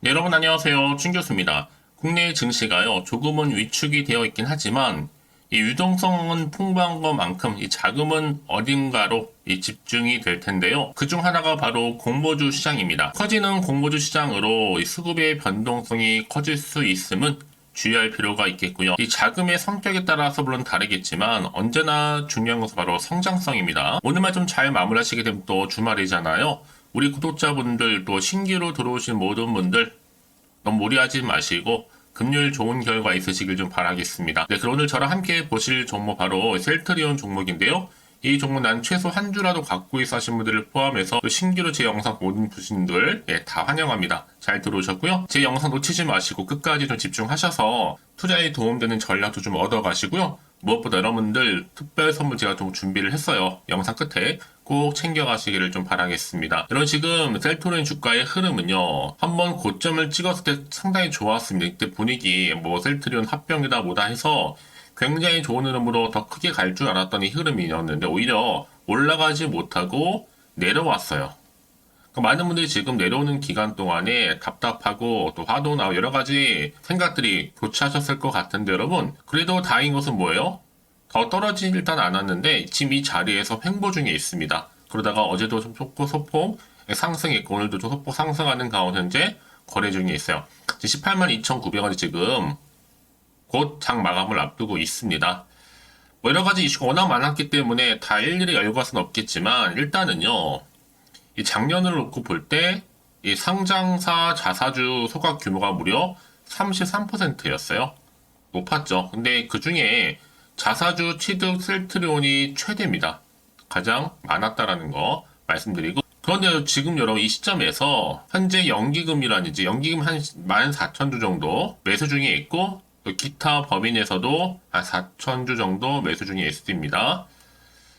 네, 여러분 안녕하세요. 춘 교수입니다. 국내 증시가요, 조금은 위축이 되어 있긴 하지만 이 유동성은 풍부한 것만큼 이 자금은 어딘가로 이 집중이 될 텐데요. 그중 하나가 바로 공모주 시장입니다. 커지는 공모주 시장으로 이 수급의 변동성이 커질 수 있음은 주의할 필요가 있겠고요. 이 자금의 성격에 따라서 물론 다르겠지만 언제나 중요한 것은 바로 성장성입니다. 오늘만 좀 잘 마무리하시게 되면 또 주말이잖아요. 우리 구독자분들 또 신규로 들어오신 모든 분들 너무 무리하지 마시고 금요일 좋은 결과 있으시길 좀 바라겠습니다. 네, 그럼 오늘 저랑 함께 보실 종목 바로 셀트리온 종목인데요. 이 종목 난 최소 한 주라도 갖고 있어 하신 분들을 포함해서 또 신규로 제 영상 보는 분들 다 환영합니다. 잘 들어오셨고요. 제 영상 놓치지 마시고 끝까지 좀 집중하셔서 투자에 도움되는 전략도 좀 얻어가시고요. 무엇보다 여러분들 특별 선물 제가 좀 준비를 했어요. 영상 끝에 꼭 챙겨가시기를 좀 바라겠습니다. 여러분 지금 셀트리온 주가의 흐름은요. 한번 고점을 찍었을 때 상당히 좋았습니다. 이때 분위기 셀트리온 합병이다 뭐다 해서 굉장히 좋은 흐름으로 더 크게 갈 줄 알았더니 흐름이었는데 오히려 올라가지 못하고 내려왔어요. 그러니까 많은 분들이 지금 내려오는 기간 동안에 답답하고 또 화도 나고 여러 가지 생각들이 교차하셨을 것 같은데 여러분 그래도 다행인 것은 뭐예요? 더 떨어지진 일단 않았는데 지금 이 자리에서 횡보 중에 있습니다. 그러다가 어제도 좀 소폭 상승했고 오늘도 좀 소폭 상승하는 가운데 현재 거래 중에 있어요. 18만 2,900원이 지금 곧 장 마감을 앞두고 있습니다. 여러 가지 이슈가 워낙 많았기 때문에 다 일일이 열고 갈 수는 없겠지만 일단은요. 이 작년을 놓고 볼 때 이 상장사 자사주 소각 규모가 무려 33%였어요. 높았죠. 근데 그 중에 자사주 취득 셀트리온이 최대입니다. 가장 많았다라는 거 말씀드리고 그런데 지금 여러분 이 시점에서 현재 연기금이라든지 연기금 한 14,000주 정도 매수 중에 있고 또 기타 법인에서도 한 4,000주 정도 매수 중에 있습니다.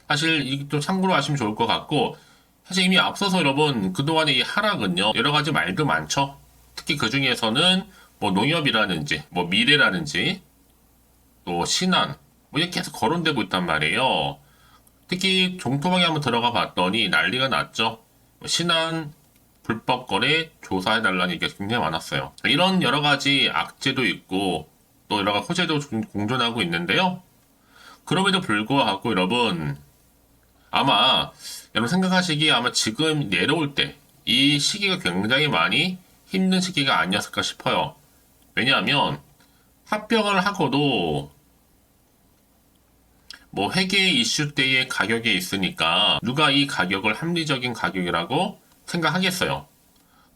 사실 이것도 참고로 하시면 좋을 것 같고 사실 이미 앞서서 여러분 그동안의 이 하락은요 여러 가지 말도 많죠. 특히 그 중에서는 농협이라든지 미래라든지 또 신한 이렇게 계속 거론되고 있단 말이에요. 특히 종토방에 한번 들어가 봤더니 난리가 났죠. 신한 불법 거래 조사해달라는 얘기가 굉장히 많았어요. 이런 여러 가지 악재도 있고 또 여러 가지 호재도 공존하고 있는데요. 그럼에도 불구하고 여러분 아마 여러분 생각하시기에 아마 지금 내려올 때 이 시기가 굉장히 많이 힘든 시기가 아니었을까 싶어요. 왜냐하면 합병을 하고도 회계 이슈 때의 가격에 있으니까 누가 이 가격을 합리적인 가격이라고 생각하겠어요.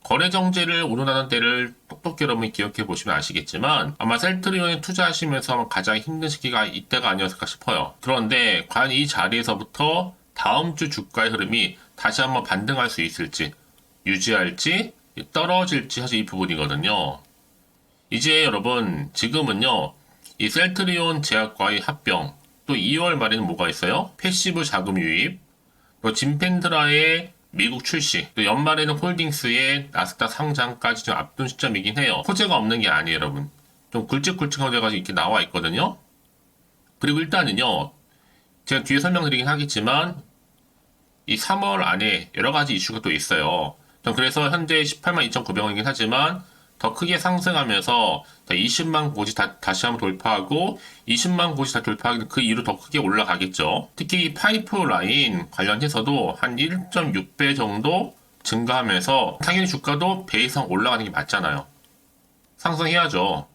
거래 정제를 운운하는 때를 똑똑히 여러분이 기억해 보시면 아시겠지만 아마 셀트리온에 투자하시면서 가장 힘든 시기가 이때가 아니었을까 싶어요. 그런데 과연 이 자리에서부터 다음 주 주가의 흐름이 다시 한번 반등할 수 있을지 유지할지 떨어질지 사실 이 부분이거든요. 이제 여러분 지금은요 이 셀트리온 제약과의 합병 또 2월 말에는 뭐가 있어요? 패시브 자금 유입 또 진펜드라의 미국 출시 또 연말에는 홀딩스의 나스닥 상장까지 좀 앞둔 시점이긴 해요. 호재가 없는 게 아니에요 여러분. 좀 굵직굵직한 호재가 이렇게 나와 있거든요. 그리고 일단은요 제가 뒤에 설명드리긴 하겠지만 이 3월 안에 여러 가지 이슈가 또 있어요. 그래서 현재 18만 2,900원이긴 하지만 더 크게 상승하면서 20만 고지 다시 한번 돌파하고 20만 고지 다 돌파하기 그 이후로 더 크게 올라가겠죠. 특히 파이프라인 관련해서도 한 1.6배 정도 증가하면서 당연히 주가도 배 이상 올라가는 게 맞잖아요. 상승해야죠.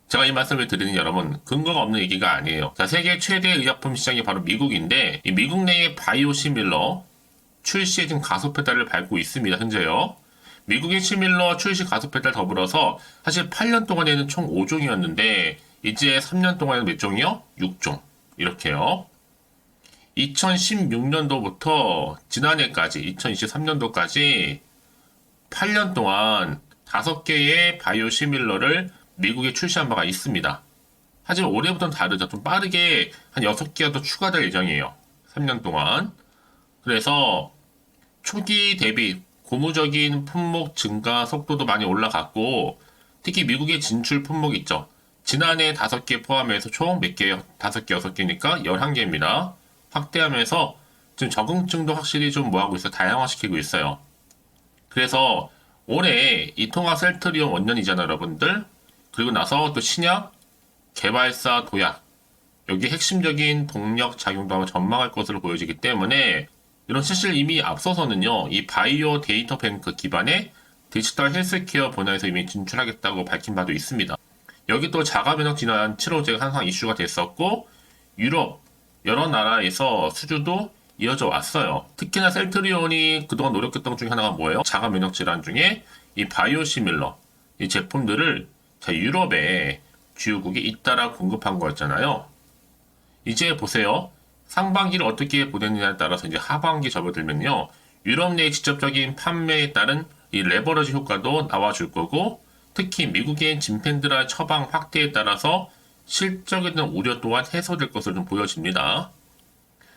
제가 이 말씀을 드리는 여러분 근거가 없는 얘기가 아니에요. 자, 세계 최대 의약품 시장이 바로 미국인데 이 미국 내의 바이오시밀러 출시에 지금 가속 페달을 밟고 있습니다. 현재요. 미국의 시밀러 출시 가속 페달 더불어서 사실 8년 동안에는 총 5종이었는데 이제 3년 동안에는 몇 종이요? 6종. 이렇게요. 2016년도부터 지난해까지 2023년도까지 8년 동안 5개의 바이오 시밀러를 미국에 출시한 바가 있습니다. 하지만 올해부터는 다르죠. 좀 빠르게 한 6개가 더 추가될 예정이에요. 3년 동안. 그래서 초기 대비 고무적인 품목 증가 속도도 많이 올라갔고 특히 미국의 진출 품목 있죠. 지난해 5개 포함해서 총 몇 개요? 5개, 6개니까 11개입니다. 확대하면서 지금 적응증도 확실히 좀 뭐하고 있어요? 다양화시키고 있어요. 그래서 올해 이 통합 셀트리온 원년이잖아요, 여러분들. 그리고 나서 또 신약, 개발사 도약, 여기 핵심적인 동력 작용도 한번 전망할 것으로 보여지기 때문에 이런 사실 이미 앞서서는요, 이 바이오 데이터 뱅크 기반의 디지털 헬스케어 분야에서 이미 진출하겠다고 밝힌 바도 있습니다. 여기 또 자가 면역 진화 치료제가 항상 이슈가 됐었고, 유럽 여러 나라에서 수주도 이어져 왔어요. 특히나 셀트리온이 그동안 노력했던 것 중에 하나가 뭐예요? 자가 면역 질환 중에 이 바이오시밀러 이 제품들을 유럽의 주요국에 잇따라 공급한 거였잖아요. 이제 보세요. 상반기를 어떻게 보냈느냐에 따라서 이제 하반기 접어들면요. 유럽 내 직접적인 판매에 따른 이 레버러지 효과도 나와줄 거고, 특히 미국의 진펜드라 처방 확대에 따라서 실적에 대한 우려 또한 해소될 것으로 좀 보여집니다.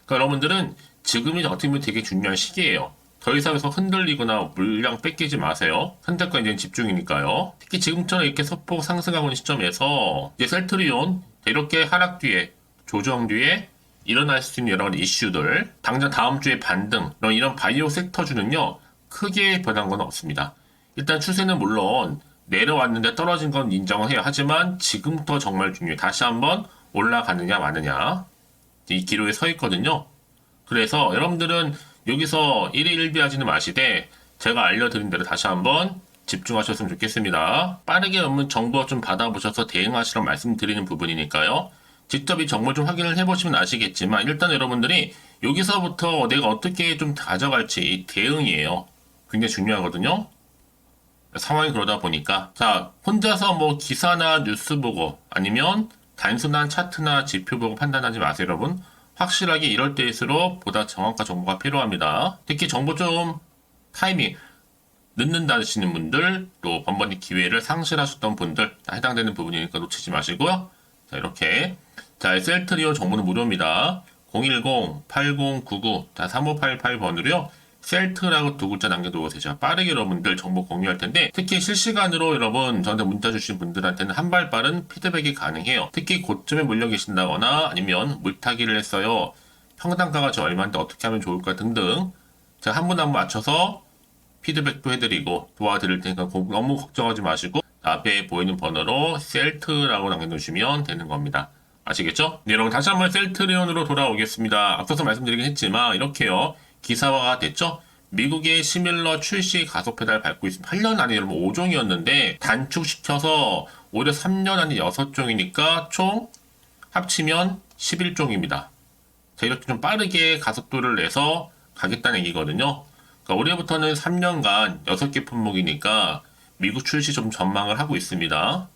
그러니까 여러분들은 지금이 어떻게 보면 되게 중요한 시기예요. 더 이상 해서 흔들리거나 물량 뺏기지 마세요. 선택과 이제 집중이니까요. 특히 지금처럼 이렇게 소폭 상승하고 있는 시점에서 이제 셀트리온 이렇게 하락 뒤에 조정 뒤에 일어날 수 있는 여러 가지 이슈들, 당장 다음 주에 반등, 이런 바이오 섹터주는요, 크게 변한 건 없습니다. 일단 추세는 물론 내려왔는데 떨어진 건 인정을 해요. 하지만 지금부터 정말 중요해요. 다시 한번 올라가느냐 마느냐. 이 기로에 서 있거든요. 그래서 여러분들은 여기서 1일 1비 하지는 마시되 제가 알려드린 대로 다시 한번 집중하셨으면 좋겠습니다. 빠르게 업무 정보 좀 받아보셔서 대응하시라고 말씀드리는 부분이니까요. 직접 이 정보 좀 확인을 해보시면 아시겠지만 일단 여러분들이 여기서부터 내가 어떻게 좀 가져갈지 이 대응이에요. 굉장히 중요하거든요. 상황이 그러다 보니까 자 혼자서 뭐 기사나 뉴스 보고 아니면 단순한 차트나 지표 보고 판단하지 마세요, 여러분. 확실하게 이럴 때일수록 보다 정확한 정보가 필요합니다. 특히 정보 좀 타이밍 늦는다 하시는 분들, 또 번번이 기회를 상실하셨던 분들 해당되는 부분이니까 놓치지 마시고요. 자, 이렇게 자, 셀트리온 정보는 무료입니다. 010-8099-3588번으로요. 셀트라고 두 글자 남겨두고 제가 빠르게 여러분들 정보 공유할 텐데, 특히 실시간으로 여러분 저한테 문자 주신 분들한테는 한 발 빠른 피드백이 가능해요. 특히 고점에 몰려 계신다거나 아니면 물타기를 했어요. 평단가가 저 얼마인데 어떻게 하면 좋을까 등등 제가 한 분 한 분 맞춰서 피드백도 해드리고 도와드릴 테니까 너무 걱정하지 마시고 앞에 보이는 번호로 셀트라고 남겨주시면 되는 겁니다. 아시겠죠? 네, 여러분 다시 한번 셀트리온으로 돌아오겠습니다. 앞서서 말씀드리긴 했지만 이렇게요. 기사화가 됐죠? 미국의 시밀러 출시 가속 페달 밟고 있습니다. 8년 안에 여러분 5종이었는데 단축시켜서 오히려 3년 안에 6종이니까 총 합치면 11종입니다. 자, 이렇게 좀 빠르게 가속도를 내서 가겠다는 얘기거든요. 그러니까 올해부터는 3년간 6개 품목이니까 미국 출시 좀 전망을 하고 있습니다.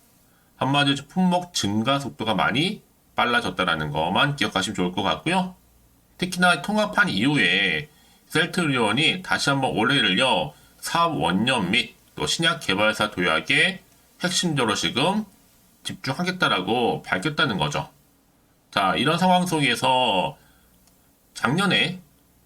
한마디로 품목 증가 속도가 많이 빨라졌다는 것만 기억하시면 좋을 것 같고요. 특히나 통합한 이후에 셀트리온이 다시 한번 올해를요, 사업 원년 및 또 신약 개발사 도약에 핵심적으로 지금 집중하겠다라고 밝혔다는 거죠. 자, 이런 상황 속에서 작년에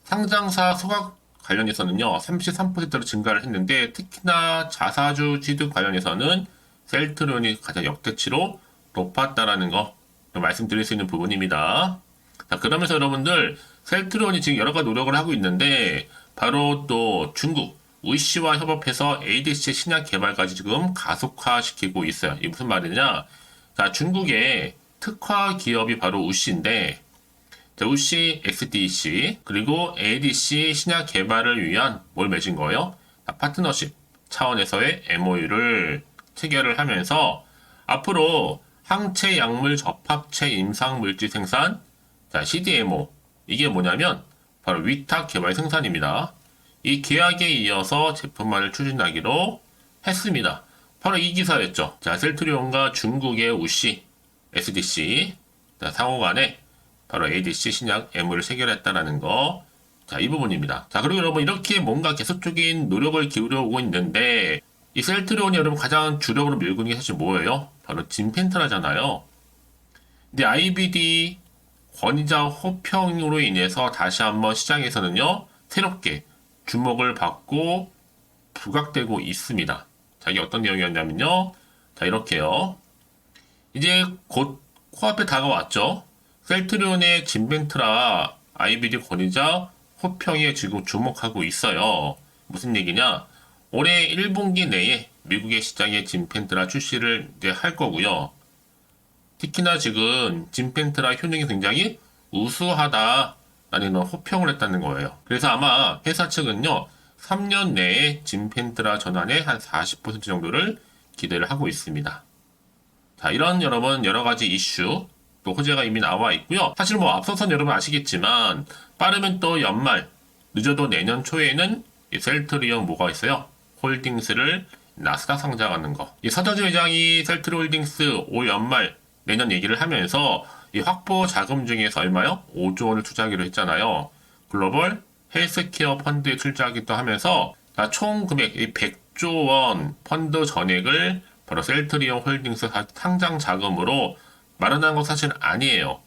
상장사 소각 관련해서는요, 33%로 증가를 했는데, 특히나 자사주 취득 관련해서는 셀트리온이 가장 역대치로 높았다라는 거 말씀드릴 수 있는 부분입니다. 자, 그러면서 여러분들 셀트리온이 지금 여러 가지 노력을 하고 있는데 바로 또 중국 우이시와 협업해서 ADC 신약 개발까지 지금 가속화시키고 있어요. 이게 무슨 말이냐? 자, 중국의 특화 기업이 바로 우시인데 자, 우시 XDC 그리고 ADC 신약 개발을 위한 뭘 맺은 거예요? 자, 파트너십 차원에서의 MOU를 체결을 하면서 앞으로 항체 약물 접합체 임상 물질 생산 자, CDMO. 이게 뭐냐면, 바로 위탁 개발 생산입니다. 이 계약에 이어서 제품만을 추진하기로 했습니다. 바로 이 기사였죠. 자, 셀트리온과 중국의 우시, SDC, 자, 상호 간에 바로 ADC 신약 MOU를 체결했다라는 거. 자, 이 부분입니다. 자, 그리고 여러분, 이렇게 뭔가 계속적인 노력을 기울여 오고 있는데, 이 셀트리온이 여러분 가장 주력으로 밀고 있는 게 사실 뭐예요? 바로 진펜트라잖아요. 근데 IBD 권위자 호평으로 인해서 다시 한번 시장에서는요, 새롭게 주목을 받고 부각되고 있습니다. 자, 이게 어떤 내용이었냐면요. 자, 이렇게요. 이제 곧 코앞에 다가왔죠. 셀트리온의 진벤트라 IBD 권위자 호평에 지금 주목하고 있어요. 무슨 얘기냐? 올해 1분기 내에 미국의 시장에 진펜트라 출시를 이제 할 거고요. 특히나 지금 진펜트라 효능이 굉장히 우수하다라는 그런 호평을 했다는 거예요. 그래서 아마 회사 측은요, 3년 내에 진펜트라 전환의 한 40% 정도를 기대를 하고 있습니다. 자, 이런 여러분 여러 가지 이슈 또 호재가 이미 나와 있고요. 사실 뭐 앞서선 여러분 아시겠지만 빠르면 또 연말, 늦어도 내년 초에는 이 셀트리온 뭐가 있어요? 홀딩스를 나스닥 상장하는 거. 이 서정진 회장이 셀트리 홀딩스 올 연말 내년 얘기를 하면서 이 확보 자금 중에서 얼마요? 5조 원을 투자하기로 했잖아요. 글로벌 헬스케어 펀드에 투자하기도 하면서 총 금액 100조 원 펀드 전액을 바로 셀트리온 홀딩스 상장 자금으로 마련한 건 사실 아니에요.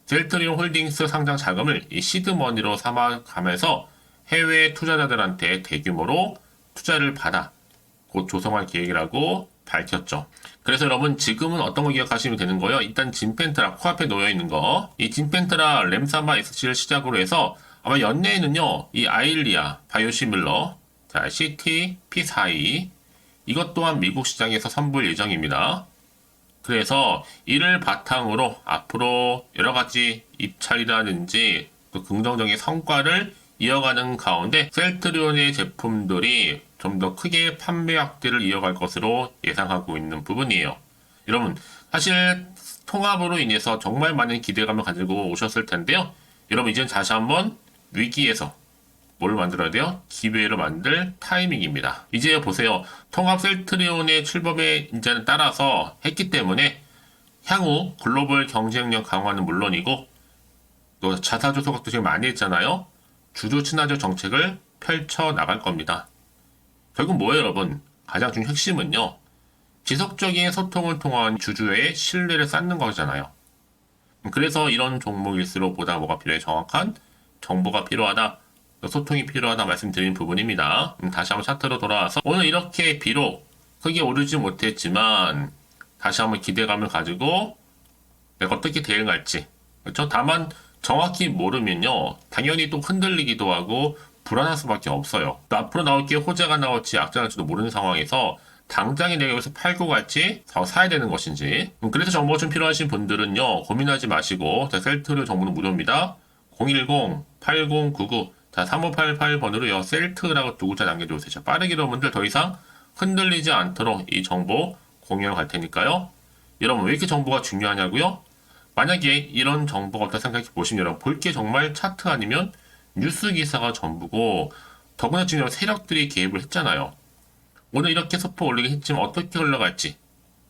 셀트리온 홀딩스 상장 자금을 이 시드머니로 삼아가면서 해외 투자자들한테 대규모로 투자를 받아 곧 조성할 계획이라고 밝혔죠. 그래서 여러분 지금은 어떤 거 기억하시면 되는 거예요? 일단 진펜트라 코앞에 놓여있는 거, 이 진펜트라 램사마 SC를 시작으로 해서 아마 연내에는요 이 아일리아 바이오시밀러 자 CT P42 이것 또한 미국 시장에서 선보일 예정입니다. 그래서 이를 바탕으로 앞으로 여러 가지 입찰이라든지 또 긍정적인 성과를 이어가는 가운데 셀트리온의 제품들이 좀 더 크게 판매 확대를 이어갈 것으로 예상하고 있는 부분이에요. 여러분, 사실 통합으로 인해서 정말 많은 기대감을 가지고 오셨을 텐데요. 여러분, 이제는 다시 한번 위기에서 뭘 만들어야 돼요? 기회를 만들 타이밍입니다. 이제 보세요. 통합 셀트리온의 출범에 이제는 따라서 했기 때문에 향후 글로벌 경쟁력 강화는 물론이고 또 자사주 소각도 지금 많이 했잖아요. 주주 친화적 정책을 펼쳐 나갈 겁니다. 결국 뭐예요, 여러분? 가장 중요한 핵심은요. 지속적인 소통을 통한 주주의 신뢰를 쌓는 거잖아요. 그래서 이런 종목일수록 보다 뭐가 필요해? 정확한 정보가 필요하다. 소통이 필요하다 말씀드린 부분입니다. 다시 한번 차트로 돌아와서 오늘 이렇게 비록 크게 오르지 못했지만 다시 한번 기대감을 가지고 내가 어떻게 대응할지 그렇죠? 다만 정확히 모르면요 당연히 또 흔들리기도 하고 불안할 수밖에 없어요. 또 앞으로 나올 게 호재가 나올지 악재가 나올지도 모르는 상황에서 당장에 내가 여기서 팔고 갈지 사야 되는 것인지 그래서 정보가 좀 필요하신 분들은요 고민하지 마시고 셀트리온 정보는 무료입니다. 010-8099 자, 3588번으로요, 셀트라고 두 글자 남겨주세요. 빠르게 여러분들 더 이상 흔들리지 않도록 이 정보 공유해 갈 테니까요. 여러분, 왜 이렇게 정보가 중요하냐고요? 만약에 이런 정보가 없다 생각해 보시면 여러분, 볼 게 정말 차트 아니면 뉴스 기사가 전부고, 더구나 지금 세력들이 개입을 했잖아요. 오늘 이렇게 소포 올리긴 했지만 어떻게 흘러갈지,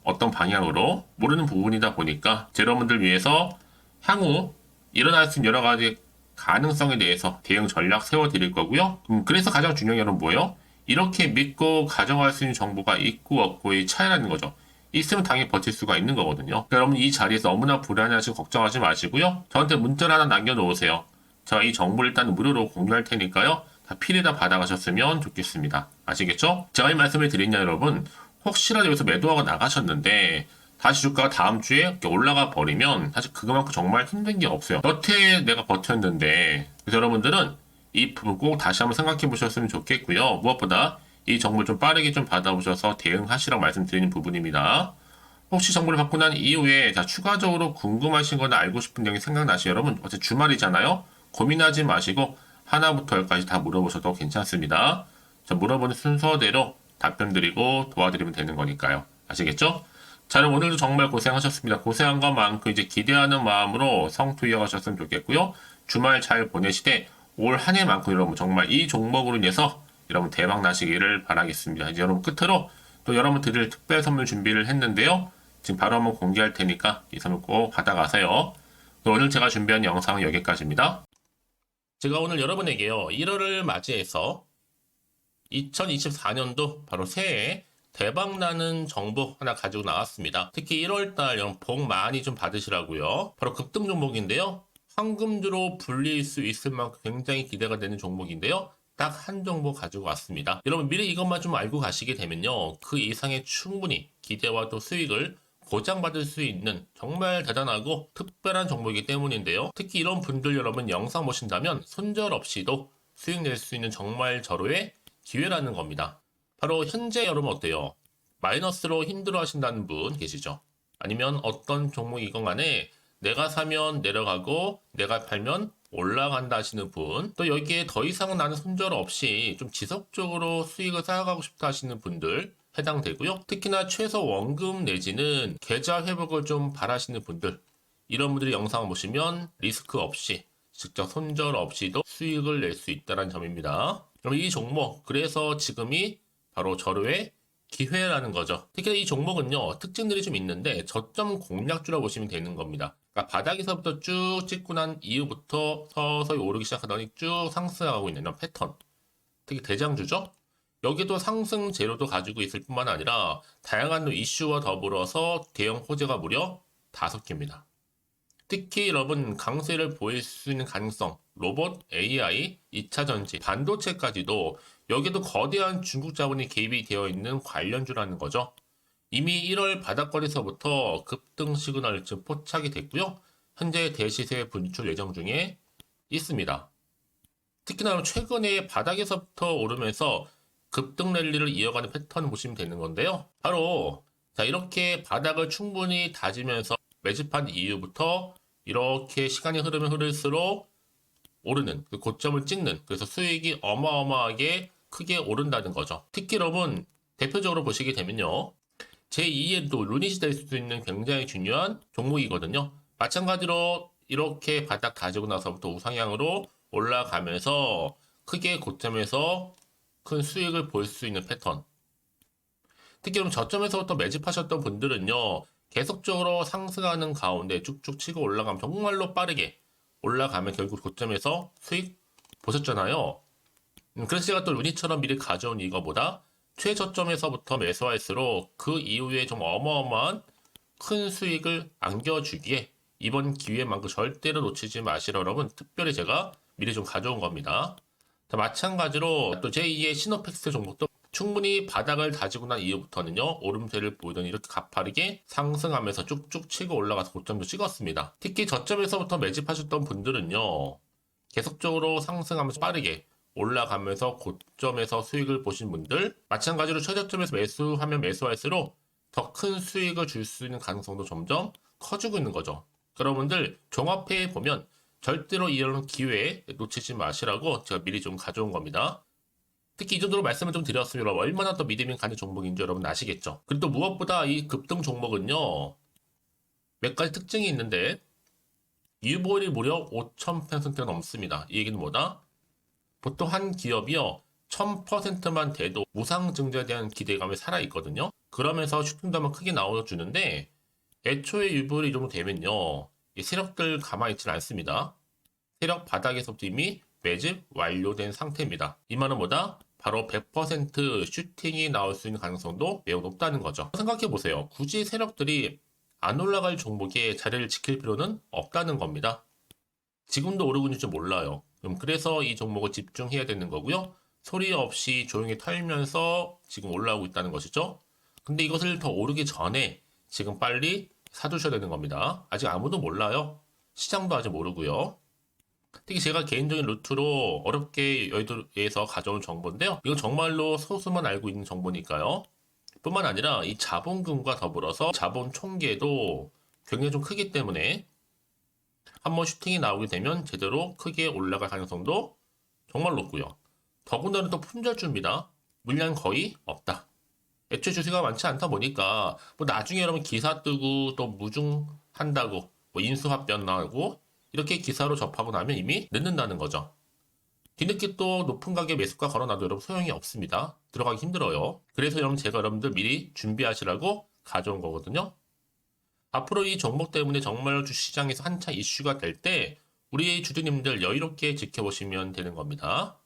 어떤 방향으로 모르는 부분이다 보니까, 여러분들 위해서 향후 일어날 수 있는 여러 가지 가능성에 대해서 대응 전략 세워드릴 거고요. 그래서 가장 중요한 건 뭐예요? 이렇게 믿고 가져갈 수 있는 정보가 있고 없고의 차이라는 거죠. 있으면 당연히 버틸 수가 있는 거거든요. 그러니까 여러분 이 자리에서 너무나 불안해하시고 걱정하지 마시고요. 저한테 문자를 하나 남겨놓으세요. 제가 이 정보를 일단 무료로 공유할 테니까요. 다 필요다 받아가셨으면 좋겠습니다. 아시겠죠? 제가 이 말씀을 드리냐 여러분 혹시라도 여기서 매도하고 나가셨는데 다시 주가가 다음 주에 이렇게 올라가 버리면 사실 그거만큼 정말 힘든 게 없어요. 여태 내가 버텼는데 그래서 여러분들은 이 부분 꼭 다시 한번 생각해 보셨으면 좋겠고요. 무엇보다 이 정보를 좀 빠르게 좀 받아보셔서 대응하시라고 말씀드리는 부분입니다. 혹시 정보를 받고 난 이후에 추가적으로 궁금하신 거나 알고 싶은 내용이 생각나시면 여러분 어제 주말이잖아요. 고민하지 마시고 하나부터 열까지 다 물어보셔도 괜찮습니다. 물어보는 순서대로 답변 드리고 도와드리면 되는 거니까요. 아시겠죠? 자, 그럼 오늘도 정말 고생하셨습니다. 고생한 것만큼 이제 기대하는 마음으로 성투 이어가셨으면 좋겠고요. 주말 잘 보내시되 올 한 해만큼 여러분 정말 이 종목으로 인해서 여러분 대박 나시기를 바라겠습니다. 이제 여러분 끝으로 또 여러분 드릴 특별 선물 준비를 했는데요. 지금 바로 한번 공개할 테니까 이 선물 꼭 받아가세요. 또 오늘 제가 준비한 영상은 여기까지입니다. 제가 오늘 여러분에게요. 1월을 맞이해서 2024년도 바로 새해 대박나는 정보 하나 가지고 나왔습니다. 특히 1월달 복 많이 좀 받으시라고요. 바로 급등 종목인데요. 황금주로 불릴 수 있을 만큼 굉장히 기대가 되는 종목인데요. 딱 한 종목 가지고 왔습니다. 여러분 미리 이것만 좀 알고 가시게 되면요. 그 이상의 충분히 기대와 또 수익을 보장받을 수 있는 정말 대단하고 특별한 종목이기 때문인데요. 특히 이런 분들 여러분 영상 보신다면 손절 없이도 수익 낼 수 있는 정말 절호의 기회라는 겁니다. 바로 현재 여러분 어때요? 마이너스로 힘들어 하신다는 분 계시죠? 아니면 어떤 종목이건 간에 내가 사면 내려가고 내가 팔면 올라간다 하시는 분, 또 여기에 더 이상 나는 손절 없이 좀 지속적으로 수익을 쌓아가고 싶다 하시는 분들 해당되고요. 특히나 최소 원금 내지는 계좌 회복을 좀 바라시는 분들, 이런 분들이 영상을 보시면 리스크 없이 직접 손절 없이도 수익을 낼 수 있다는 점입니다. 그럼 이 종목, 그래서 지금이 바로 절호의 기회라는 거죠. 특히 이 종목은요, 특징들이 좀 있는데 저점 공략주라고 보시면 되는 겁니다. 그러니까 바닥에서부터 쭉 찍고 난 이후부터 서서히 오르기 시작하더니 쭉 상승하고 있는 이런 패턴. 특히 대장주죠. 여기도 상승 재료도 가지고 있을 뿐만 아니라 다양한 이슈와 더불어서 대형 호재가 무려 5개입니다. 특히 여러분 강세를 보일 수 있는 가능성, 로봇, AI, 2차 전지, 반도체까지도 여기도 거대한 중국 자본이 개입이 되어 있는 관련주라는 거죠. 이미 1월 바닥거리서부터 급등 시그널 즉 포착이 됐고요. 현재 대시세 분출 예정 중에 있습니다. 특히나 최근에 바닥에서부터 오르면서 급등 랠리를 이어가는 패턴을 보시면 되는 건데요. 바로 자 이렇게 바닥을 충분히 다지면서 매집한 이후부터 이렇게 시간이 흐르면 흐를수록 오르는 그 고점을 찍는, 그래서 수익이 어마어마하게 크게 오른다는 거죠. 특히 여러분 대표적으로 보시게 되면요, 제2의 또 루닛이 될 수도 있는 굉장히 중요한 종목이거든요. 마찬가지로 이렇게 바닥 다지고 나서부터 우상향으로 올라가면서 크게 고점에서 큰 수익을 볼 수 있는 패턴. 특히 그럼 저점에서부터 매집하셨던 분들은요, 계속적으로 상승하는 가운데 쭉쭉 치고 올라가면 정말로 빠르게 올라가면 결국 고점에서 수익 보셨잖아요. 그래서 제가 또 루니처럼 미리 가져온 이거보다 최저점에서부터 매수할수록 그 이후에 좀 어마어마한 큰 수익을 안겨주기에 이번 기회만큼 절대로 놓치지 마시라 여러분, 특별히 제가 미리 좀 가져온 겁니다. 자, 마찬가지로 또 제2의 시노팩스 종목도 충분히 바닥을 다지고 난 이후부터는요, 오름세를 보이던 이렇게 가파르게 상승하면서 쭉쭉 치고 올라가서 고점도 찍었습니다. 특히 저점에서부터 매집하셨던 분들은요, 계속적으로 상승하면서 빠르게 올라가면서 고점에서 수익을 보신 분들, 마찬가지로 최저점에서 매수하면 매수할수록 더 큰 수익을 줄 수 있는 가능성도 점점 커지고 있는 거죠. 여러분들 종합해 보면 절대로 이런 기회에 놓치지 마시라고 제가 미리 좀 가져온 겁니다. 특히 이 정도로 말씀을 좀 드렸으면 여러분 얼마나 더 믿음이 가는 종목인지 여러분 아시겠죠? 그리고 또 무엇보다 이 급등 종목은요, 몇 가지 특징이 있는데 유보율이 무려 5,000%가 넘습니다. 이 얘기는 뭐다? 보통 한 기업이요 1000%만 돼도 무상증자에 대한 기대감이 살아있거든요. 그러면서 슈팅도 한번 크게 나와주는데 애초에 유보율이 이 정도 되면요, 이 세력들 가만히 있지는 않습니다. 세력 바닥에서부터 이미 매집 완료된 상태입니다. 이 말은 뭐다? 바로 100% 슈팅이 나올 수 있는 가능성도 매우 높다는 거죠. 생각해보세요. 굳이 세력들이 안 올라갈 종목에 자리를 지킬 필요는 없다는 겁니다. 지금도 오르고 있는지 몰라요. 그래서 이 종목을 집중해야 되는 거고요. 소리 없이 조용히 털면서 지금 올라오고 있다는 것이죠. 근데 이것을 더 오르기 전에 지금 빨리 사두셔야 되는 겁니다. 아직 아무도 몰라요. 시장도 아직 모르고요. 특히 제가 개인적인 루트로 어렵게 여의도에서 가져온 정보인데요. 이건 정말로 소수만 알고 있는 정보니까요. 뿐만 아니라 이 자본금과 더불어서 자본 총계도 굉장히 좀 크기 때문에 한번 슈팅이 나오게 되면 제대로 크게 올라갈 가능성도 정말 높고요. 더군다나 또 품절주입니다. 물량 거의 없다. 애초에 주식가 많지 않다 보니까 뭐 나중에 여러분 기사 뜨고 또 무중한다고 뭐 인수합병 나고 이렇게 기사로 접하고 나면 이미 늦는다는 거죠. 뒤늦게 또 높은 가격에 매수가 걸어놔도 여러분 소용이 없습니다. 들어가기 힘들어요. 그래서 여러분 제가 여러분들 미리 준비하시라고 가져온 거거든요. 앞으로 이 종목 때문에 정말 주시장에서 한차 이슈가 될 때 우리 주주님들 여유롭게 지켜보시면 되는 겁니다.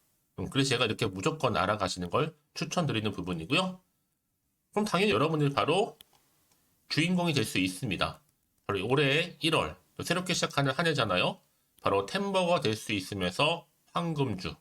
그래서 제가 이렇게 무조건 알아가시는 걸 추천드리는 부분이고요. 그럼 당연히 여러분들이 바로 주인공이 될 수 있습니다. 바로 올해 1월 새롭게 시작하는 한 해잖아요. 바로 템버가 될 수 있으면서 황금주,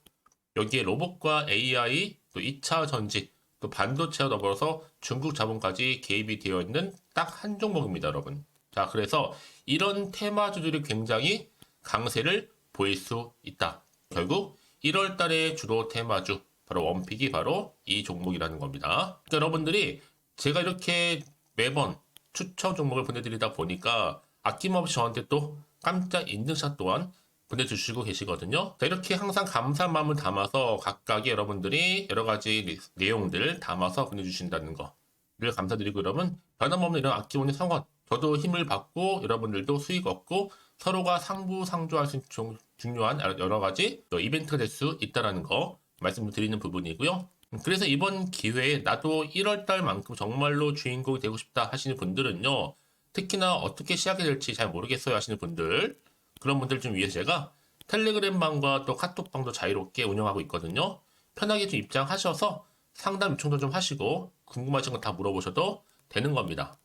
여기에 로봇과 AI, 또 2차 전지, 또 반도체와 더불어서 중국 자본까지 개입이 되어 있는 딱 한 종목입니다, 여러분. 자, 그래서 이런 테마주들이 굉장히 강세를 보일 수 있다. 결국 1월 달에 주로 테마주, 바로 원픽이 바로 이 종목이라는 겁니다. 그러니까 여러분들이 제가 이렇게 매번 추천 종목을 보내드리다 보니까 아낌없이 저한테 또 깜짝 인증샷 또한 보내주시고 계시거든요. 자, 이렇게 항상 감사한 마음을 담아서 각각의 여러분들이 여러 가지 내용들 담아서 보내주신다는 거를 감사드리고, 여러분 변함없는 이런 아낌없는 성원, 저도 힘을 받고 여러분들도 수익 얻고 서로가 상부상조할 수 있는 중요한 여러 가지 이벤트가 될 수 있다는 거 말씀드리는 부분이고요. 그래서 이번 기회에 나도 1월달만큼 정말로 주인공이 되고 싶다 하시는 분들은요, 특히나 어떻게 시작이 될지 잘 모르겠어요 하시는 분들, 그런 분들 좀 위해서 제가 텔레그램방과 또 카톡방도 자유롭게 운영하고 있거든요. 편하게 좀 입장하셔서 상담 요청도 좀 하시고 궁금하신 거 다 물어보셔도 되는 겁니다.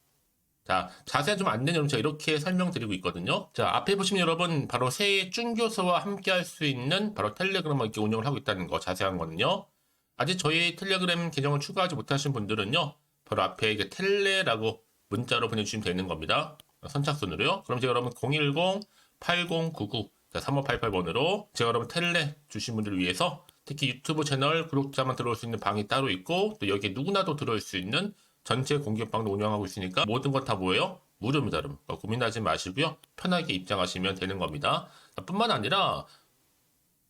자, 자세한 좀 안내는 제가 이렇게 설명드리고 있거든요. 자, 앞에 보시면 여러분 바로 새해 쭌교수와 함께 할 수 있는 바로 텔레그램을 이렇게 운영을 하고 있다는 거, 자세한 거는요. 아직 저희 텔레그램 계정을 추가하지 못하신 분들은요, 바로 앞에 이게 텔레라고 문자로 보내주시면 되는 겁니다. 선착순으로요. 그럼 제가 여러분 010-8099-3588번으로 제가 여러분 텔레 주신 분들을 위해서 특히 유튜브 채널 구독자만 들어올 수 있는 방이 따로 있고, 또 여기에 누구나도 들어올 수 있는 전체 공개방도 운영하고 있으니까 모든 것 다 뭐예요? 무료입니다, 여러분. 고민하지 마시고요. 편하게 입장하시면 되는 겁니다. 뿐만 아니라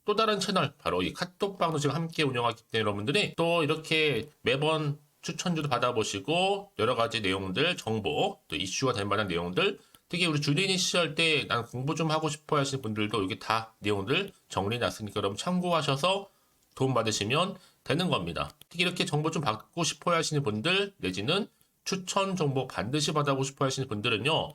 또 다른 채널, 바로 이 카톡방도 지금 함께 운영하기 때문에 여러분들이 또 이렇게 매번 추천주도 받아보시고 여러 가지 내용들, 정보, 또 이슈가 될 만한 내용들, 특히 우리 주린이 시절 때 난 공부 좀 하고 싶어 하시는 분들도 여기 다 내용들 정리해놨으니까 여러분 참고하셔서 도움 받으시면 되는 겁니다. 특히 이렇게 정보 좀 받고 싶어 하시는 분들, 내지는 추천 정보 반드시 받아보고 싶어 하시는 분들은요,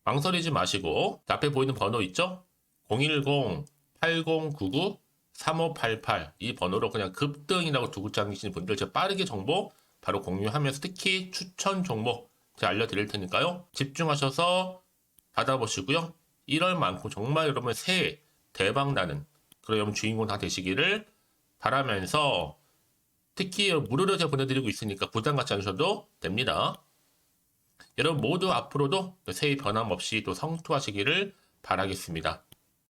망설이지 마시고 앞에 보이는 번호 있죠? 010-8099-3588 이 번호로 그냥 급등이라고 두고 당기시는 분들 제가 빠르게 정보 바로 공유하면서 특히 추천 종목 제가 알려드릴 테니까요. 집중하셔서 받아보시고요. 1월만큼 정말 여러분 새해 대박나는 그런 여러분 주인공 다 되시기를 바라면서, 특히 무료로 제가 보내드리고 있으니까 부담 갖지 않으셔도 됩니다. 여러분 모두 앞으로도 새해 변함없이 또 성투하시기를 바라겠습니다.